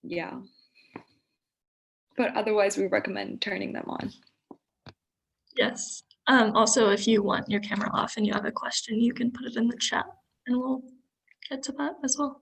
yeah. But otherwise, we recommend turning them on. Yes. Also, if you want your camera off and you have a question, you can put it in the chat and we'll get to that as well.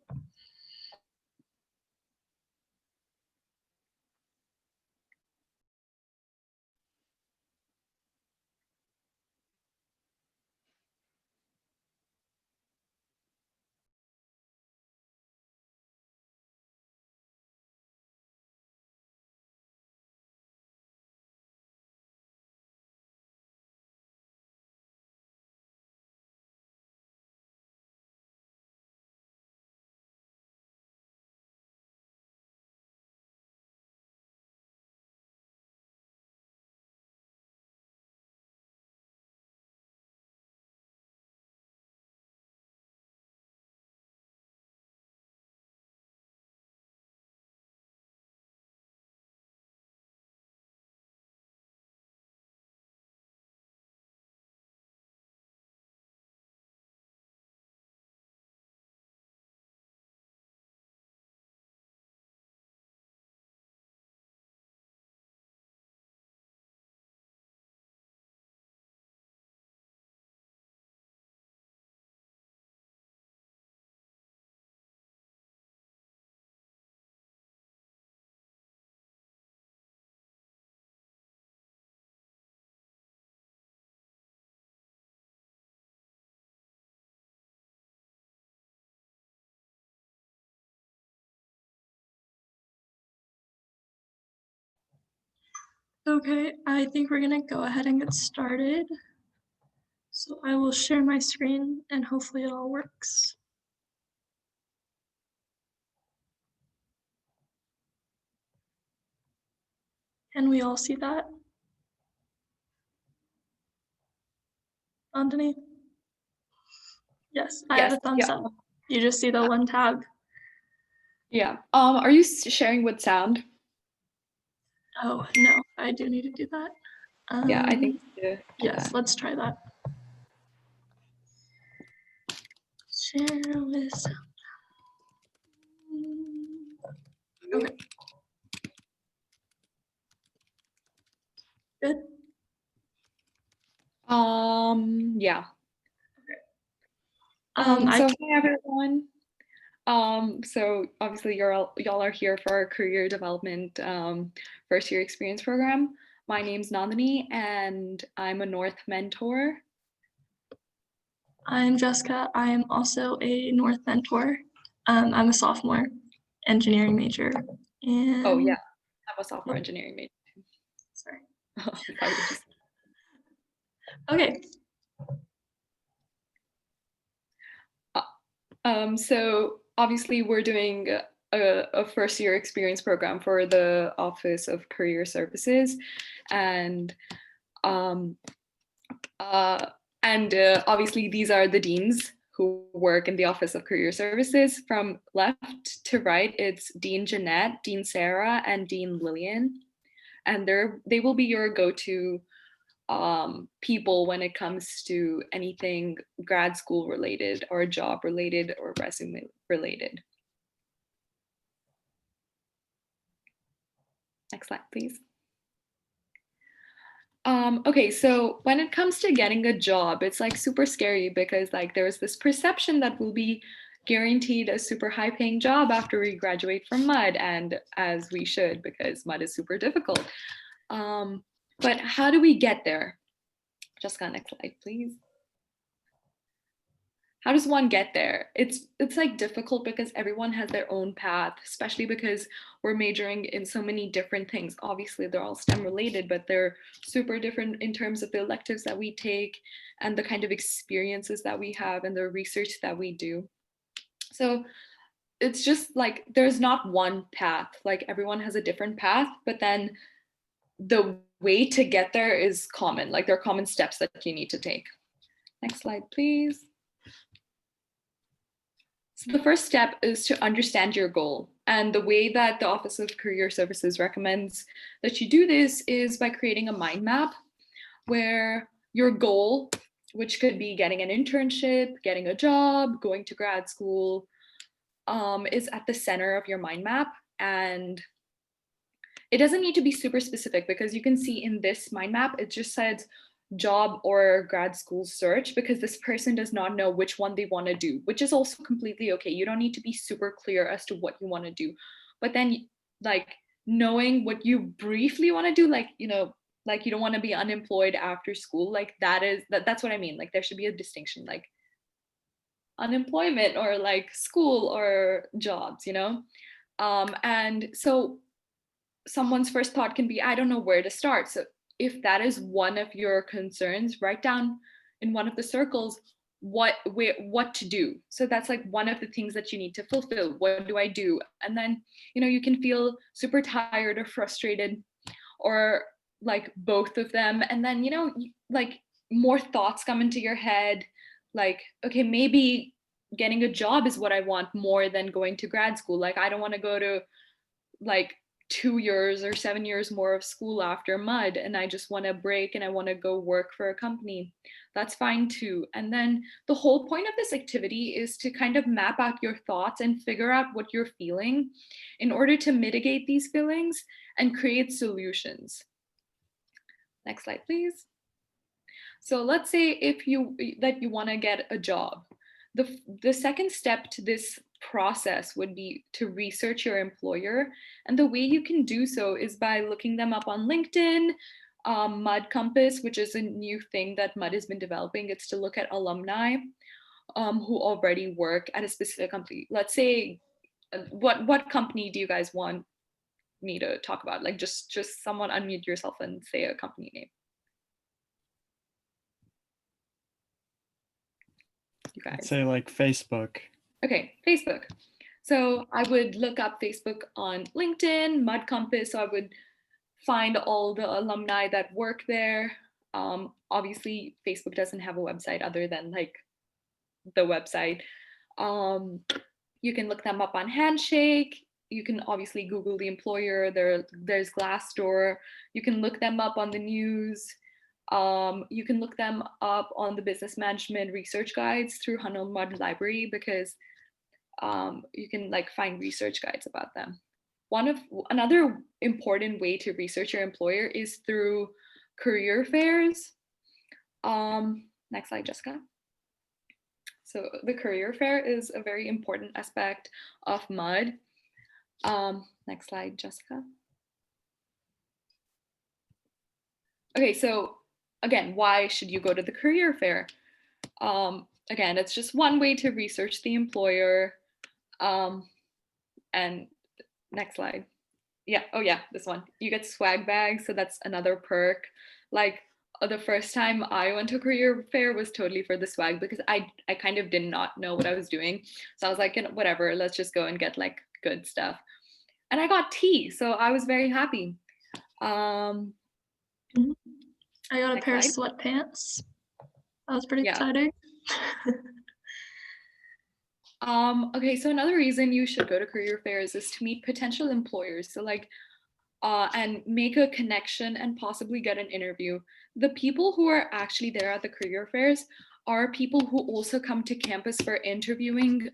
Okay, I think we're gonna go ahead and get started. So I will share my screen and hopefully it all works. Can we all see that? Underneath? Yes, I have a thumbs yeah. up. You just see the one tab. Yeah. Are you sharing with sound? Oh, no, I do need to do that. Yeah, I think Yes, let's try that. Share with sound. Okay. Good. Yeah. I So hi everyone. So obviously y'all are here for our career development first year experience program. My name's Nandini and I'm a North mentor. I'm Jessica. I am also a North mentor. I'm a sophomore engineering major. And Oh yeah, I'm a software engineering major. Sorry. Okay. So obviously we're doing a first year experience program for the Office of Career Services, and obviously these are the deans who work in the Office of Career Services. From left to right, it's Dean Jeanette, Dean Sarah, and Dean Lillian, and they will be your go-to people when it comes to anything grad school related or job related or resume related. Next slide, please. Okay, so when it comes to getting a job, it's like super scary because like there's this perception that we'll be guaranteed a super high paying job after we graduate from MUD, and as we should because MUD is super difficult. But how do we get there? Jessica, next slide, please. How does one get there? It's like difficult because everyone has their own path, especially because we're majoring in so many different things. Obviously, they're all STEM related, but they're super different in terms of the electives that we take and the kind of experiences that we have and the research that we do. So it's just like there's not one path. Like everyone has a different path, but then the way to get there is common. Like there are common steps that you need to take. Next slide, please. So the first step is to understand your goal. And the way that the Office of Career Services recommends that you do this is by creating a mind map where your goal, which could be getting an internship, getting a job, going to grad school, is at the center of your mind map. And it doesn't need to be super specific, because you can see in this mind map, it just says job or grad school search, because this person does not know which one they want to do, which is also completely okay. You don't need to be super clear as to what you want to do. But then, like, knowing what you briefly want to do, like, like you don't want to be unemployed after school, like that's what I mean. Like, there should be a distinction, like unemployment or like school or jobs, and so someone's first thought can be, I don't know where to start. So if that is one of your concerns, write down in one of the circles what to do. So that's like one of the things that you need to fulfill. What do I do? And then, you can feel super tired or frustrated, or like both of them. And then, like more thoughts come into your head, like, okay, maybe getting a job is what I want more than going to grad school. Like, I don't want to go to like 2 years or 7 years more of school after mud, and I just want to break and I want to go work for a company. That's fine too. And then the whole point of this activity is to kind of map out your thoughts and figure out what you're feeling in order to mitigate these feelings and create solutions. Next slide, please. So let's say if you want to get a job, the second step to this process would be to research your employer. And the way you can do so is by looking them up on LinkedIn. Mud Compass, which is a new thing that Mud has been developing, it's to look at alumni who already work at a specific company. Let's say, what company do you guys want me to talk about? Like, just someone unmute yourself and say a company name. You guys. I'd say like Facebook. Okay, Facebook. So I would look up Facebook on LinkedIn, Mud Compass. So I would find all the alumni that work there. Obviously, Facebook doesn't have a website other than like the website. You can look them up on Handshake. You can obviously Google the employer. There's Glassdoor. You can look them up on the news. You can look them up on the business management research guides through Hunnell Mud Library, because you can like find research guides about them. Another important way to research your employer is through career fairs. Next slide, Jessica. So the career fair is a very important aspect of MUD. Next slide, Jessica. Okay, so again, why should you go to the career fair? Again, it's just one way to research the employer. And next slide. Yeah, oh yeah, this one. You get swag bags, so that's another perk. Like the first time I went to a career fair was totally for the swag, because I kind of did not know what I was doing. So I was like, whatever, let's just go and get like good stuff. And I got tea, so I was very happy. I got a pair of sweatpants. That was pretty exciting. Okay, so another reason you should go to career fairs is to meet potential employers. So like, and make a connection and possibly get an interview. The people who are actually there at the career fairs are people who also come to campus for interviewing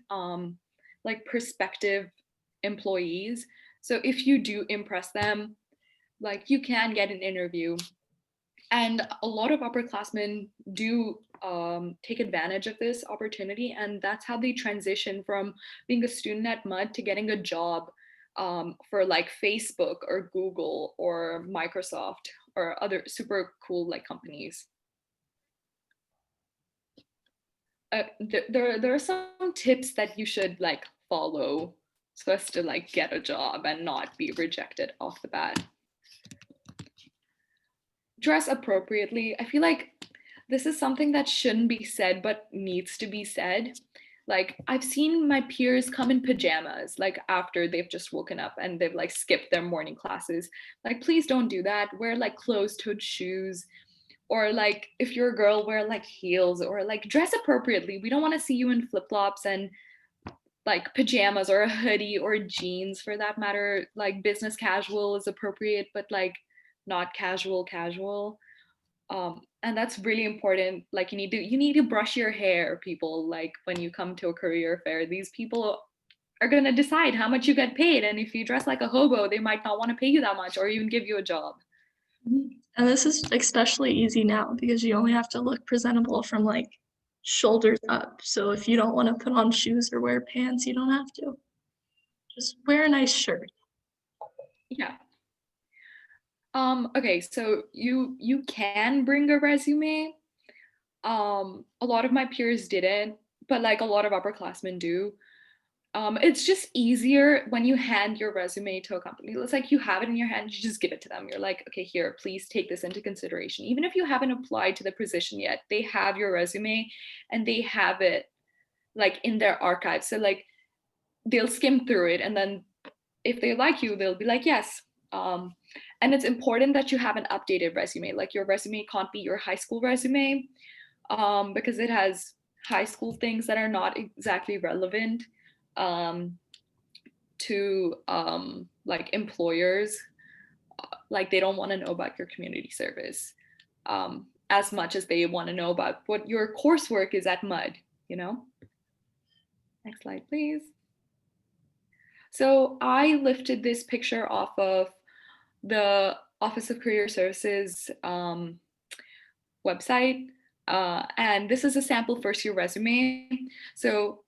like prospective employees. So if you do impress them, like you can get an interview. And a lot of upperclassmen do take advantage of this opportunity, and that's how they transition from being a student at MUD to getting a job for like Facebook or Google or Microsoft or other super cool like companies. There are some tips that you should like follow so as to like get a job and not be rejected off the bat. Dress appropriately. I feel like this is something that shouldn't be said but needs to be said. Like, I've seen my peers come in pajamas like after they've just woken up and they've like skipped their morning classes. Like, please don't do that. Wear like closed-toed shoes, or like if you're a girl, wear like heels, or like dress appropriately. We don't want to see you in flip-flops and like pajamas or a hoodie or jeans for that matter. Like business casual is appropriate, but like not casual. And that's really important. Like you need to brush your hair, people. Like when you come to a career fair, these people are going to decide how much you get paid. And if you dress like a hobo, they might not want to pay you that much or even give you a job. And this is especially easy now because you only have to look presentable from like shoulders up. So if you don't want to put on shoes or wear pants, you don't have to. Just wear a nice shirt. Yeah. Okay, so you can bring a resume. A lot of my peers didn't, but like a lot of upperclassmen do. It's just easier when you hand your resume to a company. It's like you have it in your hand, you just give it to them. You're like, okay, here, please take this into consideration. Even if you haven't applied to the position yet, they have your resume and they have it like in their archive. So like they'll skim through it, and then if they like you, they'll be like, yes. And it's important that you have an updated resume. Like your resume can't be your high school resume, because it has high school things that are not exactly relevant to like employers. Like they don't want to know about your community service as much as they want to know about what your coursework is at MUD, you know? Next slide, please. So I lifted this picture off of the Office of Career Services website. And this is a sample first year resume. So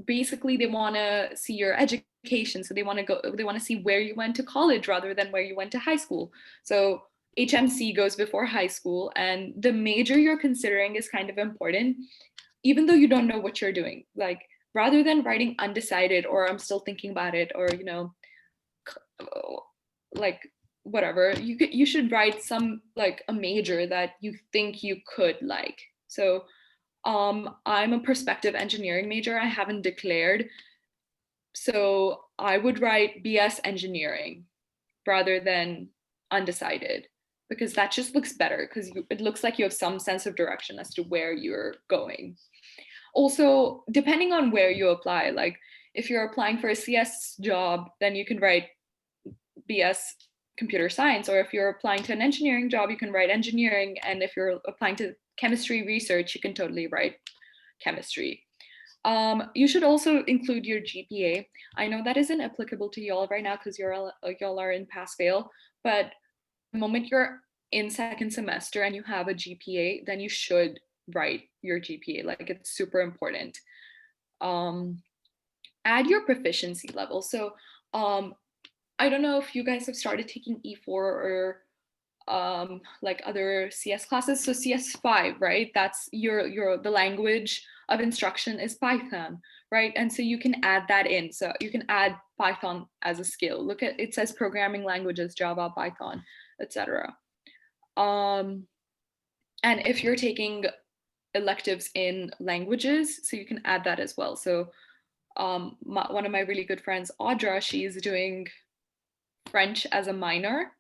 basically they want to see your education. So they want to see where you went to college rather than where you went to high school. So HMC goes before high school, and the major you're considering is kind of important, even though you don't know what you're doing. Like rather than writing undecided or I'm still thinking about it, or like whatever, you should write some like a major that you think you could like. So I'm a prospective engineering major. I haven't declared, so I would write BS engineering rather than undecided, because that just looks better, because it looks like you have some sense of direction as to where you're going. Also, depending on where you apply, like if you're applying for a CS job, then you can write BS computer science, or if you're applying to an engineering job, you can write engineering, and if you're applying to chemistry research, you can totally write chemistry. You should also include your GPA. I know that isn't applicable to y'all right now because y'all are in pass fail, but the moment you're in second semester and you have a GPA, then you should write your GPA. Like it's super important. Add your proficiency level. So I don't know if you guys have started taking E4 or like other CS classes. So CS5, right? That's the language of instruction is Python, right? And so you can add that in. So you can add Python as a skill. Look at it says programming languages, Java, Python, etc. And if you're taking electives in languages, so you can add that as well. So one of my really good friends, Audra, she's doing French as a minor,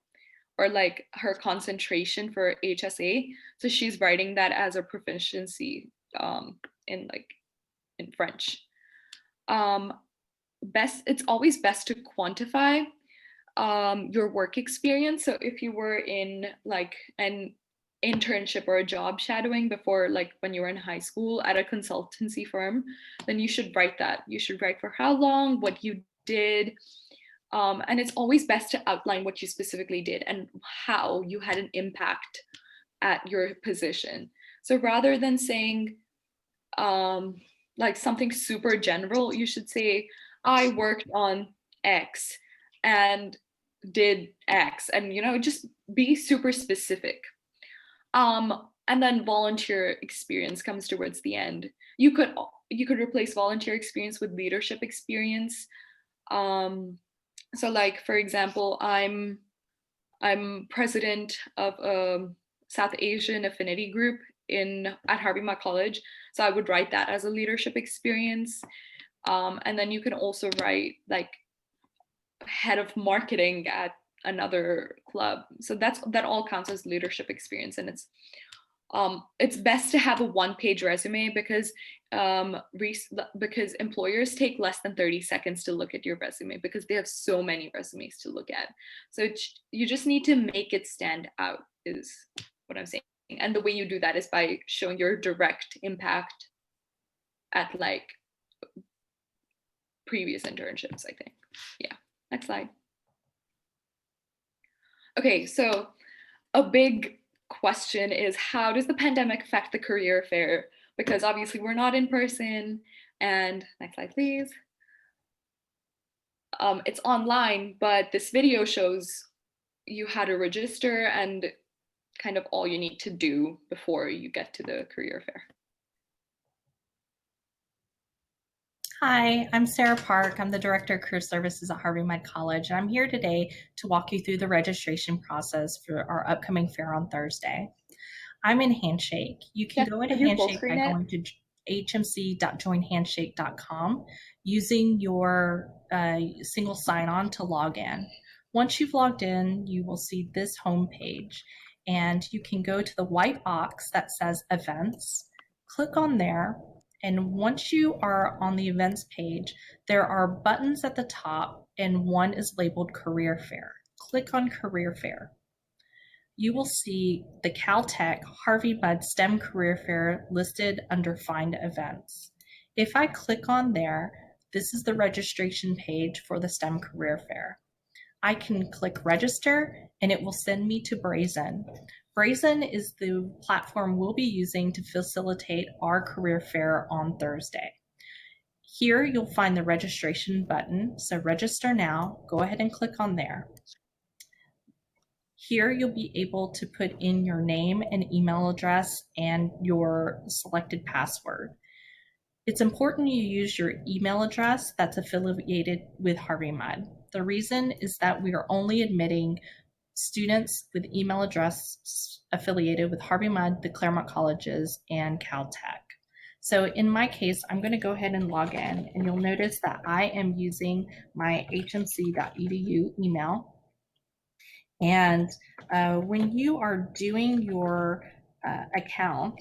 or like her concentration for HSA. So she's writing that as a proficiency in French. It's always best to quantify your work experience. So if you were in like an internship or a job shadowing before, like when you were in high school at a consultancy firm, then you should write that. You should write for how long, what you did. And it's always best to outline what you specifically did and how you had an impact at your position. So rather than saying like something super general, you should say, I worked on X and did X, and just be super specific. And then volunteer experience comes towards the end. You could replace volunteer experience with leadership experience. So like for example, I'm president of a South Asian affinity group at Harvey Mudd College. So I would write that as a leadership experience. And then you can also write like head of marketing at another club. So that all counts as leadership experience. And it's best to have a one-page resume because employers take less than 30 seconds to look at your resume because they have so many resumes to look at. So you just need to make it stand out is what I'm saying. And the way you do that is by showing your direct impact at like previous internships, I think. Yeah, next slide. Okay, so a big question is, how does the pandemic affect the career fair? Because obviously we're not in person, and next slide, please. It's online, but this video shows you how to register and kind of all you need to do before you get to the career fair. Hi, I'm Sarah Park. I'm the Director of Career Services at Harvey Mudd College, and I'm here today to walk you through the registration process for our upcoming fair on Thursday. I'm in Handshake. You can go into Handshake by going to hmc.joinhandshake.com using your single sign-on to log in. Once you've logged in, you will see this home page, and you can go to the white box that says Events, click on there, and once you are on the events page, there are buttons at the top, and one is labeled Career Fair. Click on Career Fair. You will see the Caltech Harvey Mudd STEM Career Fair listed under Find Events. If I click on there, this is the registration page for the STEM Career Fair. I can click register and it will send me to Brazen. Brazen is the platform we'll be using to facilitate our career fair on Thursday. Here you'll find the registration button, so register now. Go ahead and click on there. Here you'll be able to put in your name and email address and your selected password. It's important you use your email address that's affiliated with Harvey Mudd. The reason is that we are only admitting students with email address affiliated with Harvey Mudd, the Claremont Colleges, and Caltech. So in my case, I'm going to go ahead and log in, and you'll notice that I am using my hmc.edu email. And when you are doing your account,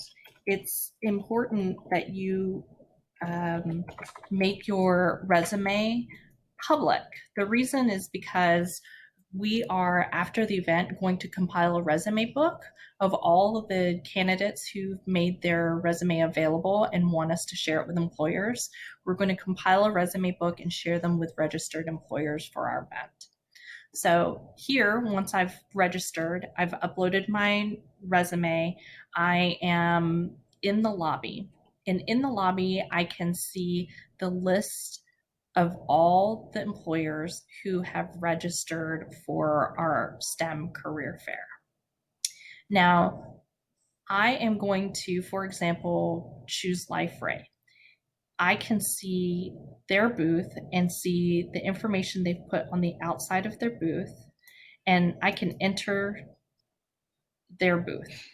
it's important that you make your resume public. The reason is because we are, after the event, going to compile a resume book of all of the candidates who've made their resume available and want us to share it with employers. We're going to compile a resume book and share them with registered employers for our event. So here, once I've registered, I've uploaded my resume, I am in the lobby. And in the lobby, I can see the list of all the employers who have registered for our STEM career fair. Now, I am going to, for example, choose Liferay. I can see their booth and see the information they've put on the outside of their booth, and I can enter their booth.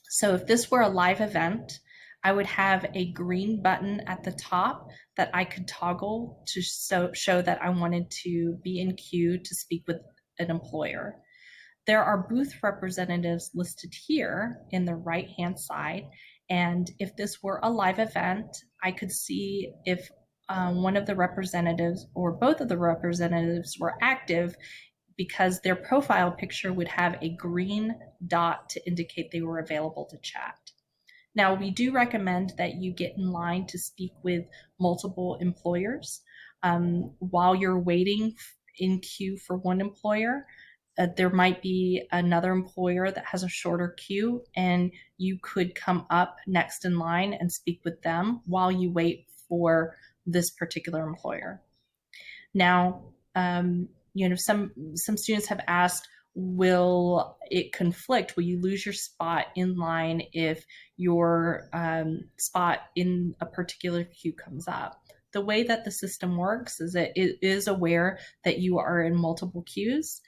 So if this were a live event, I would have a green button at the top that I could toggle to show that I wanted to be in queue to speak with an employer. There are booth representatives listed here in the right-hand side. And if this were a live event, I could see if one of the representatives or both of the representatives were active, because their profile picture would have a green dot to indicate they were available to chat. Now, we do recommend that you get in line to speak with multiple employers. While you're waiting in queue for one employer, there might be another employer that has a shorter queue, and you could come up next in line and speak with them while you wait for this particular employer. Now, some students have asked, will it conflict? Will you lose your spot in line if your spot in a particular queue comes up? The way that the system works is that it is aware that you are in multiple queues.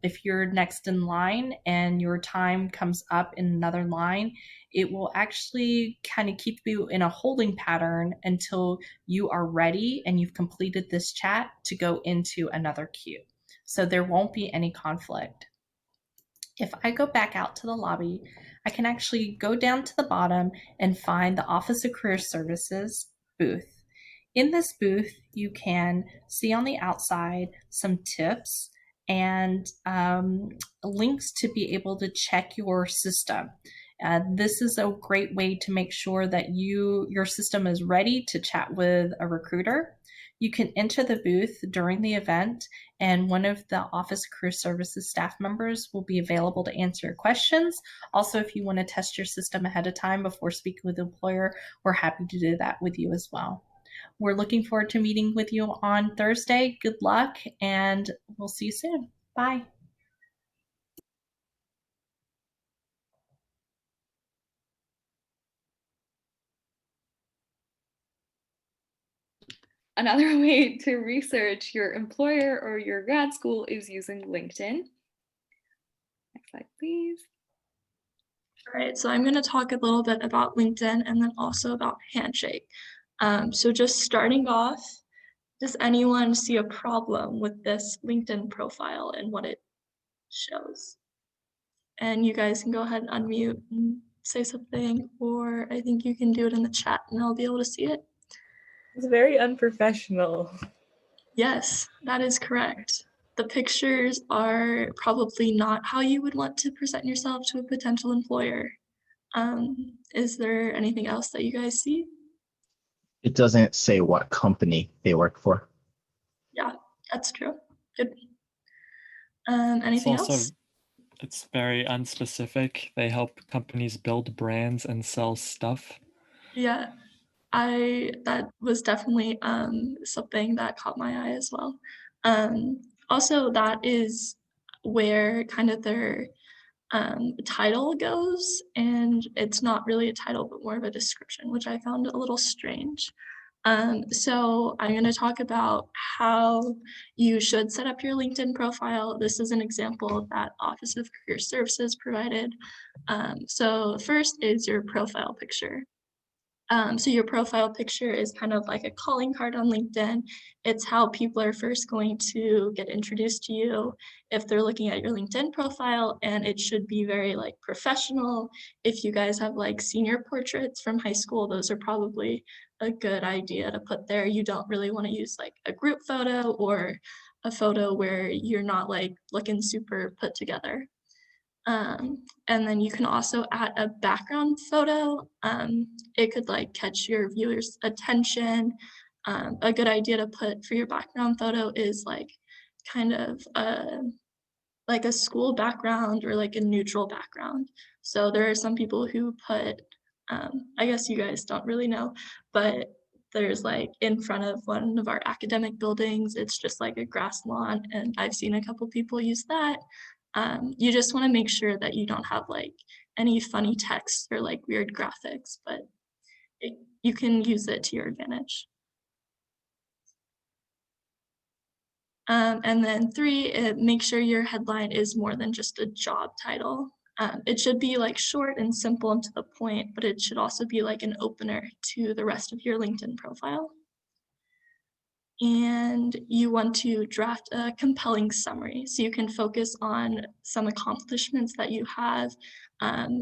If you're next in line and your time comes up in another line, it will actually kind of keep you in a holding pattern until you are ready and you've completed this chat to go into another queue. So there won't be any conflict. If I go back out to the lobby, I can actually go down to the bottom and find the Office of Career Services booth. In this booth, you can see on the outside some tips and links to be able to check your system. This is a great way to make sure that your system is ready to chat with a recruiter. You can enter the booth during the event, and one of the Office of Career Services staff members will be available to answer your questions. Also, if you want to test your system ahead of time before speaking with the employer, we're happy to do that with you as well. We're looking forward to meeting with you on Thursday. Good luck, and we'll see you soon. Bye. Another way to research your employer or your grad school is using LinkedIn. Next slide, please. All right, so I'm going to talk a little bit about LinkedIn and then also about Handshake. So just starting off, does anyone see a problem with this LinkedIn profile and what it shows? And you guys can go ahead and unmute and say something, or I think you can do it in the chat and I'll be able to see it. It's very unprofessional. Yes, that is correct. The pictures are probably not how you would want to present yourself to a potential employer. Is there anything else that you guys see? It doesn't say what company they work for. Yeah, that's true. Good. Anything else? It's very unspecific. They help companies build brands and sell stuff. Yeah, that was definitely something that caught my eye as well. Also, that is where kind of their title goes, and it's not really a title, but more of a description, which I found a little strange. So I'm going to talk about how you should set up your LinkedIn profile. This is an example that Office of Career Services provided. So first is your profile picture. So your profile picture is kind of like a calling card on LinkedIn. It's how people are first going to get introduced to you if they're looking at your LinkedIn profile, and it should be very like professional. If you guys have like senior portraits from high school, those are probably a good idea to put there. You don't really want to use like a group photo or a photo where you're not like looking super put together. And then you can also add a background photo. It could like catch your viewers' attention. A good idea to put for your background photo is like kind of like a school background or like a neutral background. So there are some people who put, I guess you guys don't really know, but there's like in front of one of our academic buildings, it's just like a grass lawn, and I've seen a couple people use that. You just want to make sure that you don't have like any funny text or like weird graphics, but you can use it to your advantage. And then 3, make sure your headline is more than just a job title. It should be like short and simple and to the point, but it should also be like an opener to the rest of your LinkedIn profile. And you want to draft a compelling summary so you can focus on some accomplishments that you have,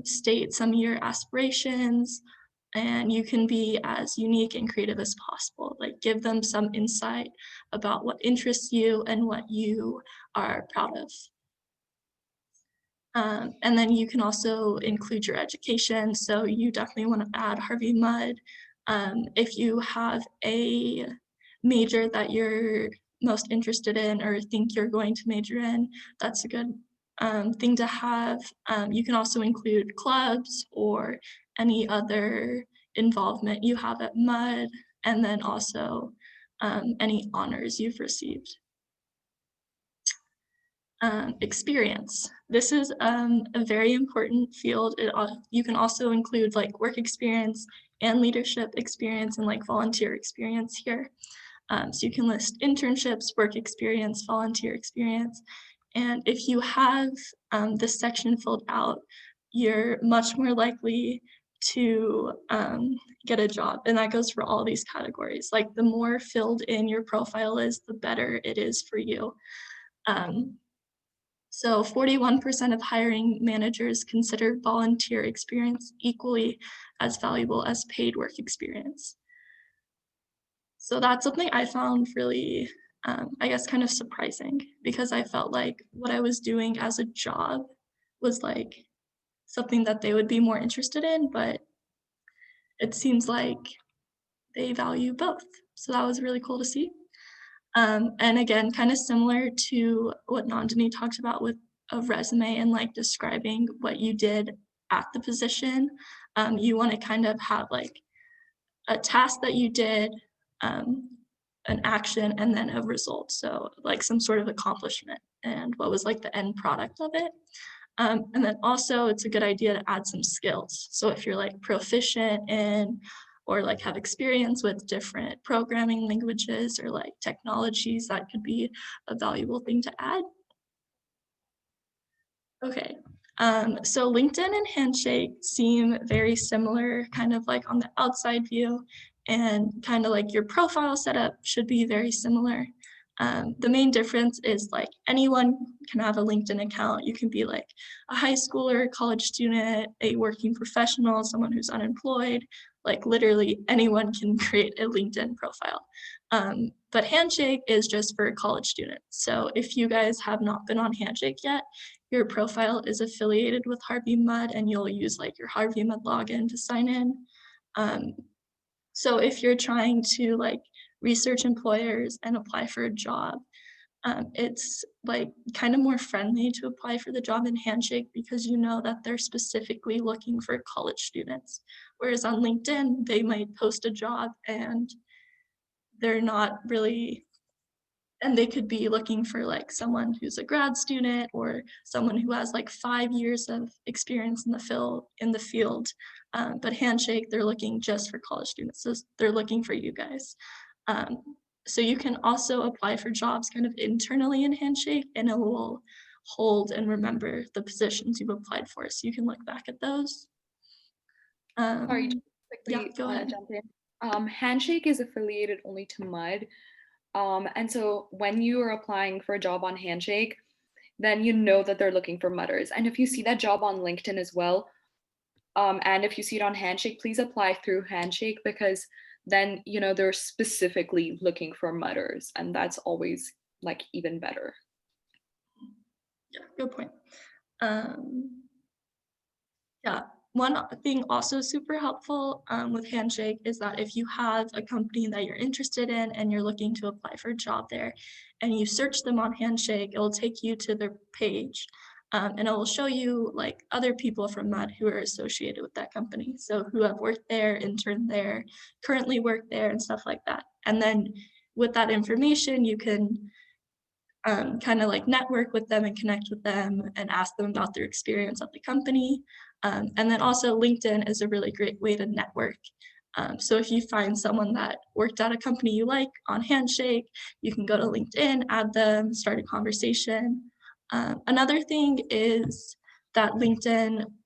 state some of your aspirations, and you can be as unique and creative as possible. Like give them some insight about what interests you and what you are proud of. And then you can also include your education. So you definitely want to add Harvey Mudd. If you have a major that you're most interested in or think you're going to major in, that's a good thing to have. You can also include clubs or any other involvement you have at Mudd, and then also any honors you've received. Experience. This is a very important field. You can also include like work experience and leadership experience and like volunteer experience here. So you can list internships, work experience, volunteer experience. And if you have this section filled out, you're much more likely to get a job. And that goes for all these categories. Like the more filled in your profile is, the better it is for you. So 41% of hiring managers consider volunteer experience equally as valuable as paid work experience. So that's something I found really, I guess, kind of surprising, because I felt like what I was doing as a job was like something that they would be more interested in, but it seems like they value both. So that was really cool to see. And again, kind of similar to what Nandini talked about with a resume and like describing what you did at the position. You want to kind of have like a task that you did, an action, and then a result. So like some sort of accomplishment and what was like the end product of it. And then also it's a good idea to add some skills. So if you're like proficient in or like have experience with different programming languages or like technologies, that could be a valuable thing to add. Okay, so LinkedIn and Handshake seem very similar, kind of like on the outside view, and kind of like your profile setup should be very similar. The main difference is like anyone can have a LinkedIn account. You can be like a high schooler, college student, a working professional, someone who's unemployed, like literally anyone can create a LinkedIn profile. But Handshake is just for college students. So if you guys have not been on Handshake yet, your profile is affiliated with Harvey Mudd and you'll use like your Harvey Mudd login to sign in. So if you're trying to like research employers and apply for a job, it's like kind of more friendly to apply for the job in Handshake because you know that they're specifically looking for college students. Whereas on LinkedIn, they might post a job and they're not really, and they could be looking for like someone who's a grad student or someone who has like 5 years of experience in the field. But Handshake, they're looking just for college students. So they're looking for you guys. So you can also apply for jobs kind of internally in Handshake and it will hold and remember the positions you've applied for. So you can look back at those. Sorry, just yeah, quickly go ahead. jump in. Handshake is affiliated only to Mudd. And so when you are applying for a job on Handshake, then you know that they're looking for Mudders. And if you see that job on LinkedIn as well, and if you see it on Handshake, please apply through Handshake because then you know they're specifically looking for Mudders, and that's always like even better. Yeah, good point. Yeah, one thing also super helpful with Handshake is that if you have a company that you're interested in and you're looking to apply for a job there and you search them on Handshake, it will take you to their page and it will show you like other people from Mudd who are associated with that company. So who have worked there, interned there, currently work there and stuff like that. And then with that information, you can kind of like network with them and connect with them and ask them about their experience at the company. And then also LinkedIn is a really great way to network. So if you find someone that worked at a company you like on Handshake, you can go to LinkedIn, add them, start a conversation. Another thing is that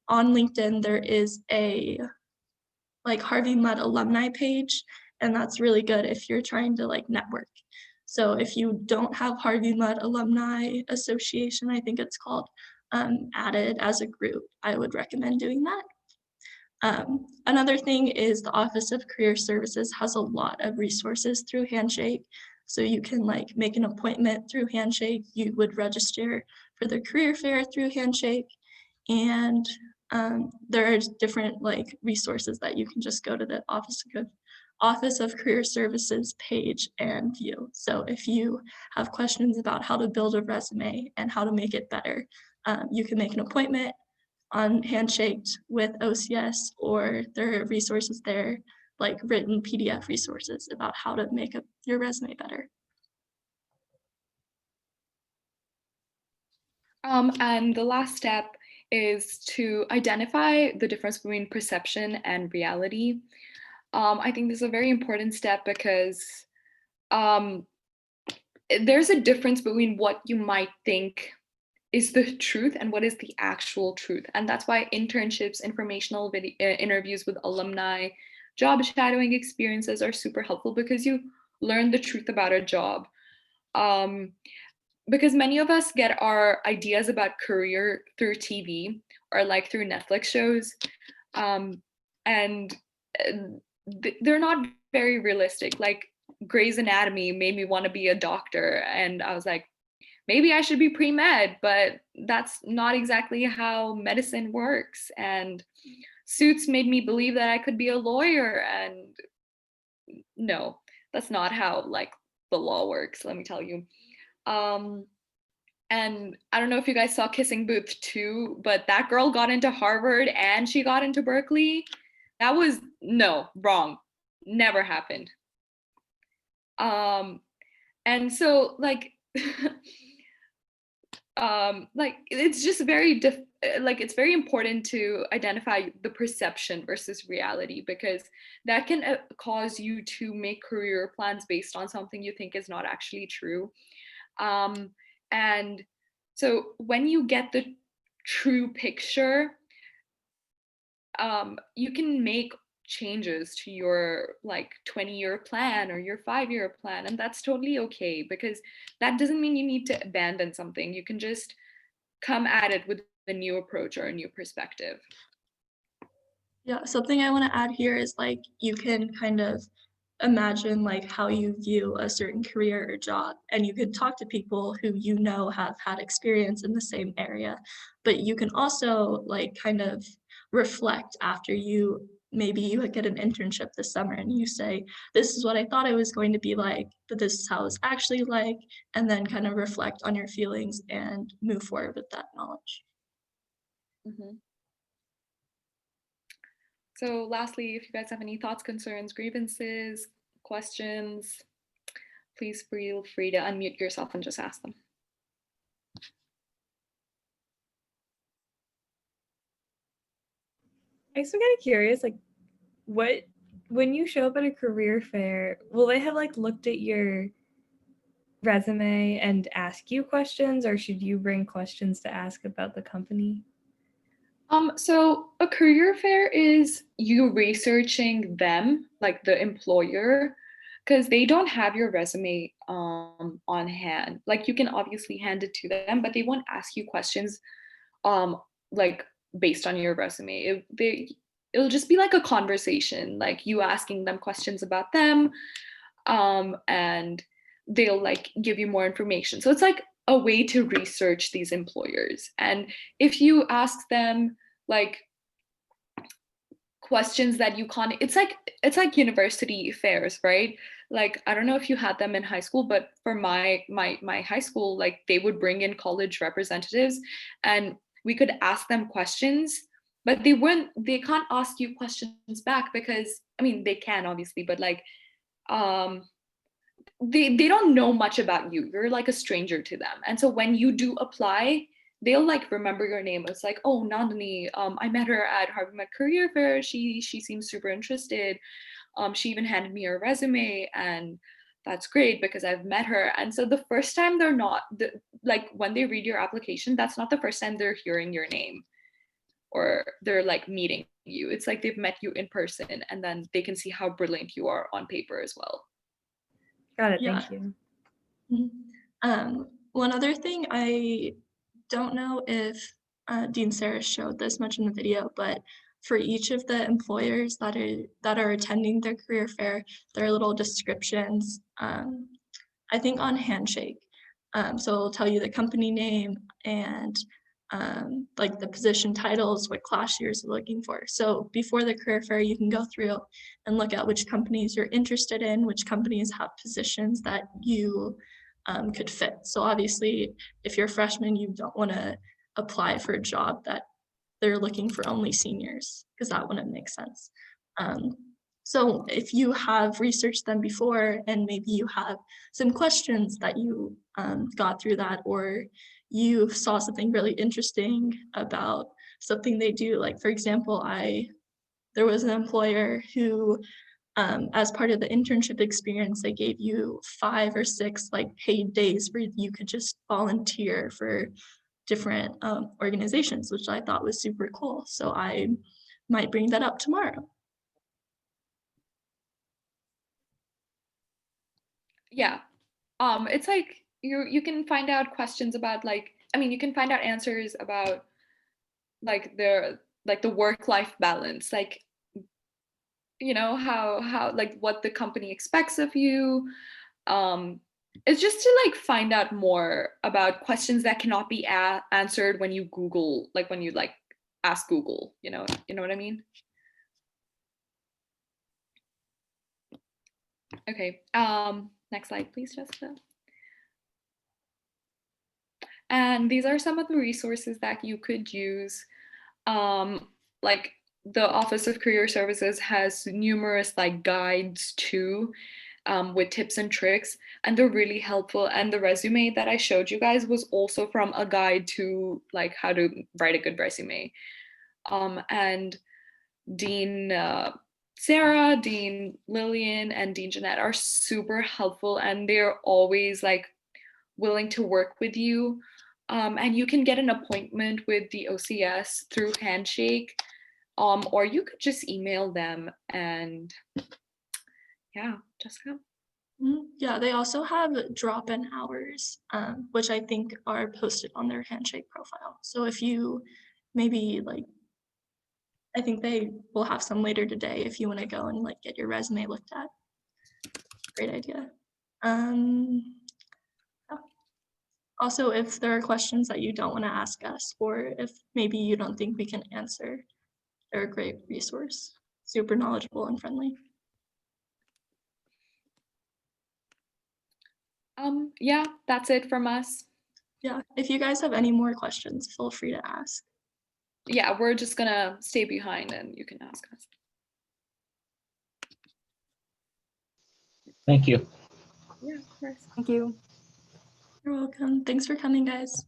on LinkedIn, there is a like Harvey Mudd alumni page, and that's really good if you're trying to like network. So if you don't have Harvey Mudd Alumni Association, I think it's called, added as a group, I would recommend doing that. Another thing is the Office of Career Services has a lot of resources through Handshake. So you can like make an appointment through Handshake. You would register for the career fair through Handshake. And there are different like resources that you can just go to the Office of Career Services page and view. So if you have questions about how to build a resume and how to make it better, you can make an appointment on Handshake with OCS, or there are resources there, like written PDF resources about how to make your resume better. And the last step is to identify the difference between perception and reality. I think this is a very important step because there's a difference between what you might think is the truth and what is the actual truth. And that's why internships, informational interviews with alumni, job shadowing experiences are super helpful because you learn the truth about a job. Because many of us get our ideas about career through TV or like through Netflix shows. And they're not very realistic. Like Grey's Anatomy made me want to be a doctor. And I was like, maybe I should be pre-med, but that's not exactly how medicine works. And Suits made me believe that I could be a lawyer. And no, that's not how like the law works, let me tell you. And I don't know if you guys saw Kissing Booth 2, but that girl got into Harvard and she got into Berkeley. That was no, wrong. Never happened. And so like like it's just very like it's very important to identify the perception versus reality, because that can cause you to make career plans based on something you think is not actually true. And so when you get the true picture, you can make changes to your like 20-year plan or your 5-year plan, and that's totally okay, because that doesn't mean you need to abandon something. You can just come at it with a new approach or a new perspective. Yeah, something I want to add here is like you can kind of imagine like how you view a certain career or job, and you can talk to people who you know have had experience in the same area, but you can also like kind of reflect after you maybe you get an internship this summer and you say, this is what I thought it was going to be like, but this is how it's actually like, and then kind of reflect on your feelings and move forward with that knowledge. Mhm. So lastly, if you guys have any thoughts, concerns, grievances, questions, please feel free to unmute yourself and just ask them. I'm kind of curious, like, what when you show up at a career fair, will they have like looked at your resume and ask you questions, or should you bring questions to ask about the company? So a career fair is you researching them, like the employer, because they don't have your resume on hand. Like you can obviously hand it to them, but they won't ask you questions like based on your resume. It'll just be like a conversation, like you asking them questions about them, and they'll like give you more information. So it's like a way to research these employers. And if you ask them like questions that you can't, it's like university fairs, right? Like I don't know if you had them in high school, but for my high school, like they would bring in college representatives and we could ask them questions, but they can't ask you questions back, because I mean they can obviously, but like um they don't know much about you. You're like a stranger to them. And so when you do apply, they'll like remember your name. It's like, oh, Nandini, I met her at Harvard Med Career Fair. She seems super interested. She even handed me her resume, and that's great because I've met her. And so the first time they're not like when they read your application, that's not the first time they're hearing your name or they're like meeting you. It's like they've met you in person, and then they can see how brilliant you are on paper as well. Got it. Yeah. Thank you. One other thing, I don't know if Dean Sarah showed this much in the video, but for each of the employers that are attending their career fair, there are little descriptions. I think on Handshake, so it'll tell you the company name and like the position titles, what class years you're looking for. So before the career fair, you can go through and look at which companies you're interested in, which companies have positions that you could fit. So obviously, if you're a freshman, you don't want to apply for a job that they're looking for only seniors, because that wouldn't make sense. So if you have researched them before and maybe you have some questions that you got through that, or you saw something really interesting about something they do, like for example, there was an employer who as part of the internship experience, they gave you 5 or 6 like paid days where you could just volunteer for different organizations, which I thought was super cool. So I might bring that up tomorrow. Yeah. It's like you can find out questions about like, I mean, you can find out answers about like the work-life balance, like how like what the company expects of you. It's just to like find out more about questions that cannot be answered when you Google, like when you like ask Google, you know what I mean? Okay. Next slide, please, Jessica. And these are some of the resources that you could use. Like the Office of Career Services has numerous like guides too, with tips and tricks, and they're really helpful. And the resume that I showed you guys was also from a guide to like how to write a good resume. And Dean Sarah, Dean Lillian, and Dean Jeanette are super helpful, and they're always like willing to work with you. And you can get an appointment with the OCS through Handshake, or you could just email them. And yeah, Jessica. Yeah, they also have drop-in hours, which I think are posted on their Handshake profile. So if you maybe like, I think they will have some later today if you want to go and like get your resume looked at. Great idea. Yeah. Also, if there are questions that you don't want to ask us, or if maybe you don't think we can answer, they're a great resource. Super knowledgeable and friendly. Yeah, that's it from us. Yeah, if you guys have any more questions, feel free to ask. Yeah, we're just gonna stay behind and you can ask us. Thank you. Yeah, of course. Thank you. You're welcome. Thanks for coming, guys.